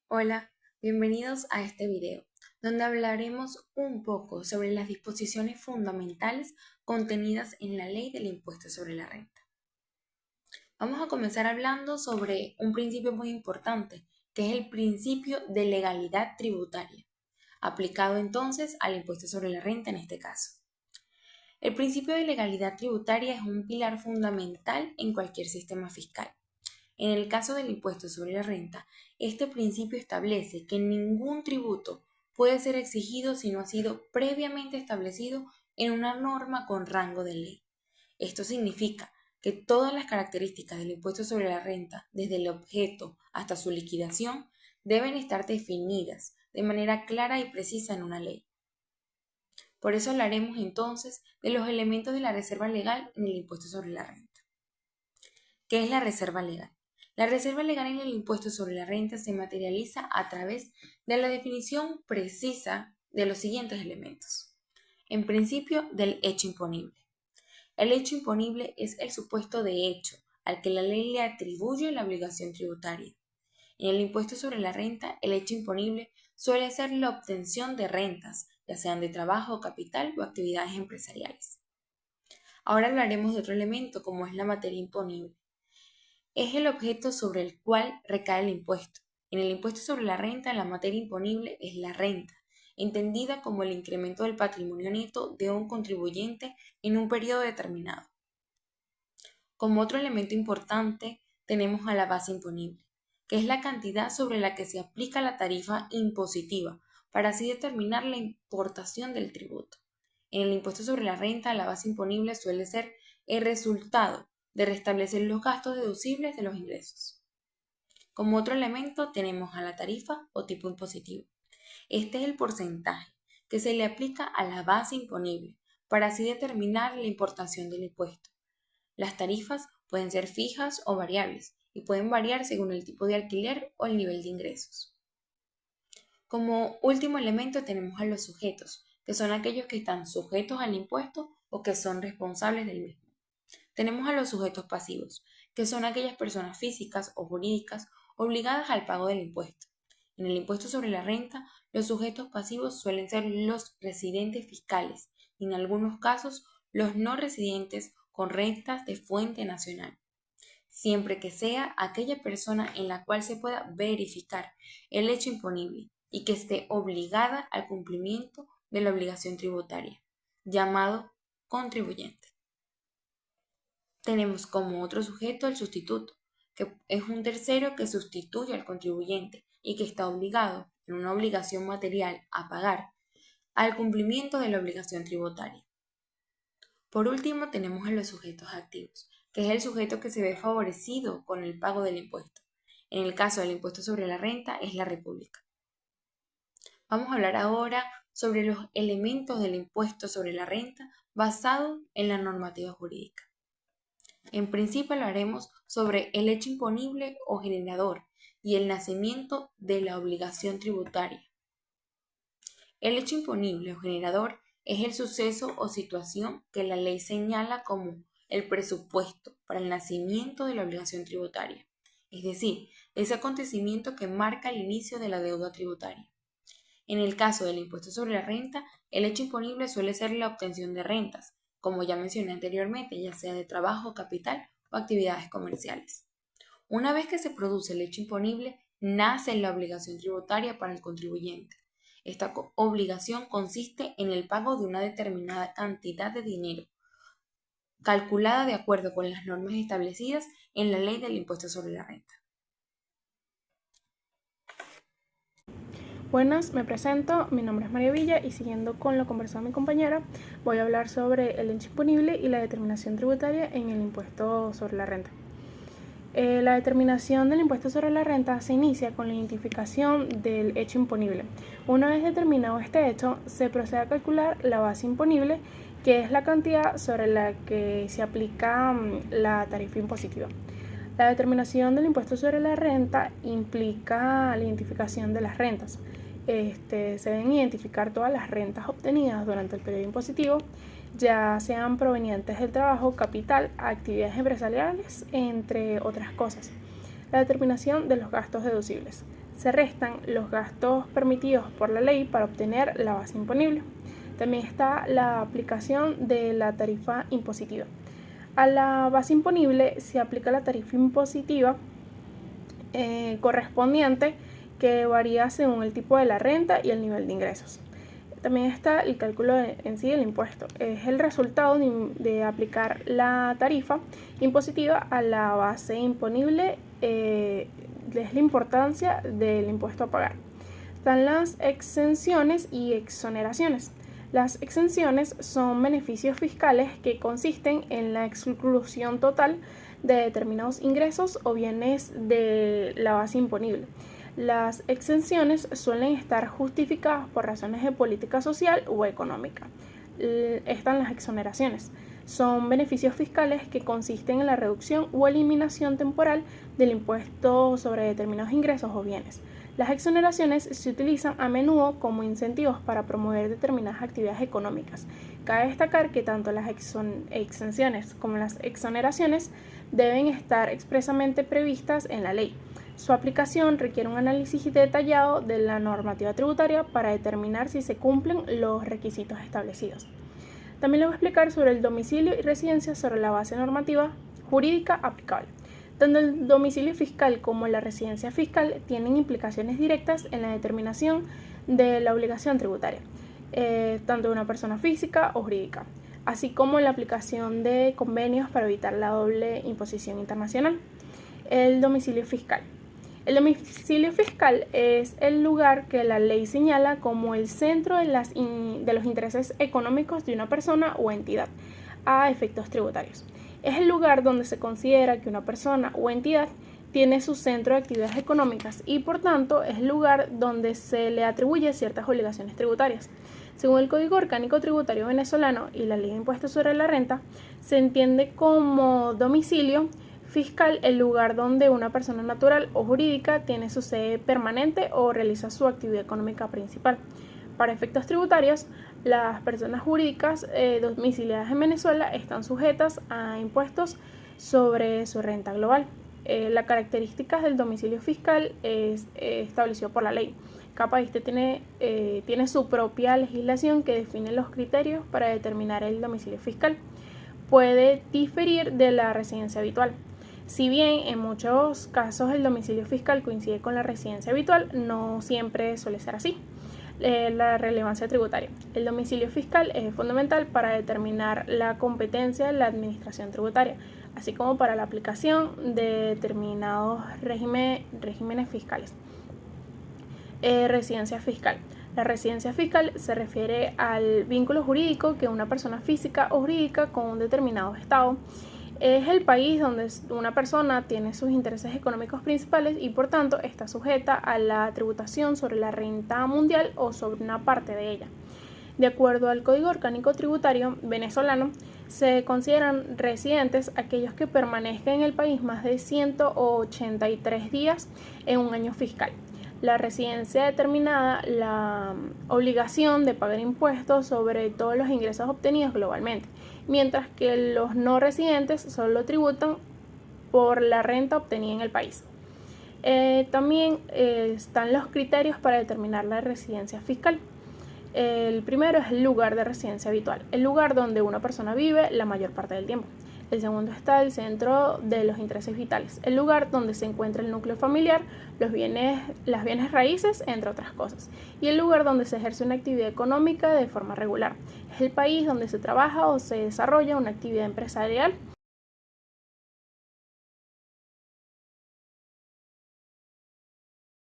Hola, bienvenidos a este video, donde hablaremos un poco sobre las disposiciones fundamentales contenidas en la Ley del Impuesto sobre la Renta. Vamos a comenzar hablando sobre un principio muy importante, que es el principio de legalidad tributaria, aplicado entonces al impuesto sobre la renta en este caso. El principio de legalidad tributaria es un pilar fundamental en cualquier sistema fiscal. En el caso del impuesto sobre la renta, este principio establece que ningún tributo puede ser exigido si no ha sido previamente establecido en una norma con rango de ley. Esto significa que todas las características del impuesto sobre la renta, desde el objeto hasta su liquidación, deben estar definidas de manera clara y precisa en una ley. Por eso hablaremos entonces de los elementos de la reserva legal en el impuesto sobre la renta. ¿Qué es la reserva legal? La reserva legal en el impuesto sobre la renta se materializa a través de la definición precisa de los siguientes elementos. En principio, del hecho imponible. El hecho imponible es el supuesto de hecho al que la ley le atribuye la obligación tributaria. En el impuesto sobre la renta, el hecho imponible suele ser la obtención de rentas, ya sean de trabajo, capital o actividades empresariales. Ahora hablaremos de otro elemento como es la materia imponible. Es el objeto sobre el cual recae el impuesto. En el impuesto sobre la renta, la materia imponible es la renta, entendida como el incremento del patrimonio neto de un contribuyente en un periodo determinado. Como otro elemento importante, tenemos a la base imponible, que es la cantidad sobre la que se aplica la tarifa impositiva, para así determinar la importación del tributo. En el impuesto sobre la renta, la base imponible suele ser el resultado de restablecer los gastos deducibles de los ingresos. Como otro elemento tenemos a la tarifa o tipo impositivo. Este es el porcentaje que se le aplica a la base imponible para así determinar la importación del impuesto. Las tarifas pueden ser fijas o variables y pueden variar según el tipo de alquiler o el nivel de ingresos. Como último elemento tenemos a los sujetos, que son aquellos que están sujetos al impuesto o que son responsables del mismo. Tenemos a los sujetos pasivos, que son aquellas personas físicas o jurídicas obligadas al pago del impuesto. En el impuesto sobre la renta, los sujetos pasivos suelen ser los residentes fiscales y en algunos casos los no residentes con rentas de fuente nacional, siempre que sea aquella persona en la cual se pueda verificar el hecho imponible y que esté obligada al cumplimiento de la obligación tributaria, llamado contribuyente. Tenemos como otro sujeto el sustituto, que es un tercero que sustituye al contribuyente y que está obligado en una obligación material a pagar al cumplimiento de la obligación tributaria. Por último, tenemos a los sujetos activos, que es el sujeto que se ve favorecido con el pago del impuesto. En el caso del impuesto sobre la renta es la República. Vamos a hablar ahora sobre los elementos del impuesto sobre la renta basado en la normativa jurídica. En principio hablaremos sobre el hecho imponible o generador y el nacimiento de la obligación tributaria. El hecho imponible o generador es el suceso o situación que la ley señala como el presupuesto para el nacimiento de la obligación tributaria, es decir, ese acontecimiento que marca el inicio de la deuda tributaria. En el caso del impuesto sobre la renta, el hecho imponible suele ser la obtención de rentas, como ya mencioné anteriormente, ya sea de trabajo, capital o actividades comerciales. Una vez que se produce el hecho imponible, nace la obligación tributaria para el contribuyente. Esta obligación consiste en el pago de una determinada cantidad de dinero, calculada de acuerdo con las normas establecidas en la Ley del Impuesto sobre la Renta. Buenas, me presento, mi nombre es María Villa y siguiendo con lo conversado mi compañera, voy a hablar sobre el hecho imponible y la determinación tributaria en el impuesto sobre la renta. La determinación del impuesto sobre la renta se inicia con la identificación del hecho imponible. Una vez determinado este hecho, se procede a calcular la base imponible, que es la cantidad sobre la que se aplica la tarifa impositiva. La determinación del impuesto sobre la renta implica la identificación de las rentas. Se deben identificar todas las rentas obtenidas durante el periodo impositivo, ya sean provenientes del trabajo, capital, actividades empresariales, entre otras cosas. La determinación de los gastos deducibles. se restan los gastos permitidos por la ley para obtener la base imponible. También está la aplicación de la tarifa impositiva. A la base imponible se aplica la tarifa impositiva correspondiente, que varía según el tipo de la renta y el nivel de ingresos. También está el cálculo en sí del impuesto. Es el resultado de aplicar la tarifa impositiva a la base imponible. Es la importancia del impuesto a pagar. Están las exenciones y exoneraciones. Las exenciones son beneficios fiscales que consisten en la exclusión total de determinados ingresos o bienes de la base imponible. Las exenciones suelen estar justificadas por razones de política social o económica. Están las exoneraciones. Son beneficios fiscales que consisten en la reducción o eliminación temporal del impuesto sobre determinados ingresos o bienes. Las exoneraciones se utilizan a menudo como incentivos para promover determinadas actividades económicas. Cabe destacar que tanto las exenciones como las exoneraciones deben estar expresamente previstas en la ley. Su aplicación requiere un análisis detallado de la normativa tributaria para determinar si se cumplen los requisitos establecidos. También les voy a explicar sobre el domicilio y residencia sobre la base normativa jurídica aplicable. Tanto el domicilio fiscal como la residencia fiscal tienen implicaciones directas en la determinación de la obligación tributaria, tanto de una persona física o jurídica, así como en la aplicación de convenios para evitar la doble imposición internacional. El domicilio fiscal. El domicilio fiscal es el lugar que la ley señala como el centro de los intereses económicos de una persona o entidad a efectos tributarios. Es el lugar donde se considera que una persona o entidad tiene su centro de actividades económicas y por tanto es el lugar donde se le atribuye ciertas obligaciones tributarias. Según el Código Orgánico Tributario Venezolano y la Ley de Impuestos sobre la Renta, se entiende como domicilio fiscal el lugar donde una persona natural o jurídica tiene su sede permanente o realiza su actividad económica principal. Para efectos tributarios, las personas jurídicas domiciliadas en Venezuela están sujetas a impuestos sobre su renta global. Las características del domicilio fiscal es establecido por la ley. Cada país tiene su propia legislación que define los criterios para determinar el domicilio fiscal. Puede diferir de la residencia habitual. Si bien en muchos casos el domicilio fiscal coincide con la residencia habitual, no siempre suele ser así. La relevancia tributaria. El domicilio fiscal es fundamental para determinar la competencia de la administración tributaria, así como para la aplicación de determinados regímenes fiscales. Residencia fiscal. La residencia fiscal se refiere al vínculo jurídico que una persona física o jurídica con un determinado estado. Es el país donde una persona tiene sus intereses económicos principales y por tanto está sujeta a la tributación sobre la renta mundial o sobre una parte de ella. De acuerdo al Código Orgánico Tributario venezolano, se consideran residentes aquellos que permanezcan en el país más de 183 días en un año fiscal. La residencia determinada la obligación de pagar impuestos sobre todos los ingresos obtenidos globalmente, mientras que los no residentes solo tributan por la renta obtenida en el país. También están los criterios para determinar la residencia fiscal. El primero es el lugar de residencia habitual, el lugar donde una persona vive la mayor parte del tiempo. El segundo está el centro de los intereses vitales, el lugar donde se encuentra el núcleo familiar, las bienes raíces, entre otras cosas. Y el lugar donde se ejerce una actividad económica de forma regular. Es el país donde se trabaja o se desarrolla una actividad empresarial